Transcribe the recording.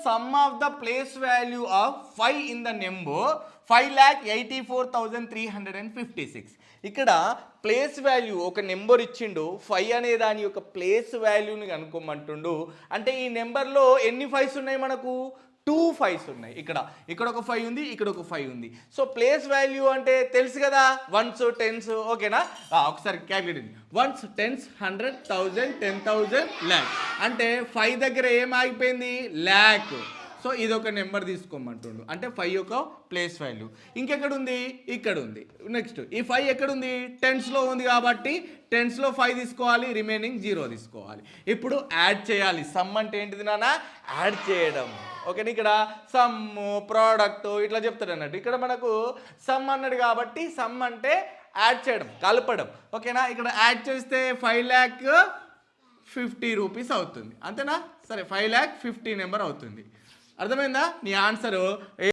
sum of the place value of 5 in the number 5,84,356. ఇక్కడ place value ఒక number ఇచ్చిండు 5 అనే దాని యొక్క ప్లేస్ వాల్యూని కనుక్కోమంటుండు. అంటే ఈ నెంబర్లో ఎన్ని 5s ఉన్నాయి మనకు? 2 5s ఉన్నాయి. ఇక్కడ ఒక 5 ఉంది, ఇక్కడ ఒక 5 ఉంది. సో ప్లేస్ వాల్యూ అంటే తెలుసు కదా, 1s 10s. ఓకేనా? ఒకసారి క్యాలిక్యులేట్. 1s 10s 100 1000 10,000 lakh. అంటే 5 దగ్గర ఏం ఆగిపోయింది? ల్యాక్. సో ఇది ఒక నెంబర్ తీసుకోమంటుండు. అంటే 5 యొక్క ప్లేస్ వాల్యూ. ఇంకెక్కడ ఉంది? ఇక్కడ ఉంది. నెక్స్ట్ ఈ 5 ఎక్కడుంది? టెన్స్లో ఉంది కాబట్టి టెన్స్లో 5 తీసుకోవాలి, రిమైనింగ్ 0 తీసుకోవాలి. ఇప్పుడు యాడ్ చేయాలి. సమ్ అంటే ఏంటిది నాన్న? యాడ్ చేయడం. ఓకేనా? ఇక్కడ సమ్, ప్రోడక్ట్ ఇట్లా చెప్తాడు అన్నట్టు. ఇక్కడ మనకు సమ్ అన్నాడు కాబట్టి సమ్ అంటే యాడ్ చేయడం, కలపడం. ఓకేనా? ఇక్కడ యాడ్ చేస్తే 5,50,000 రూపీస్ అవుతుంది. అంతేనా? సరే, 5,50,000 నెంబర్ అవుతుంది. అర్థమైందా? నీ ఆన్సరు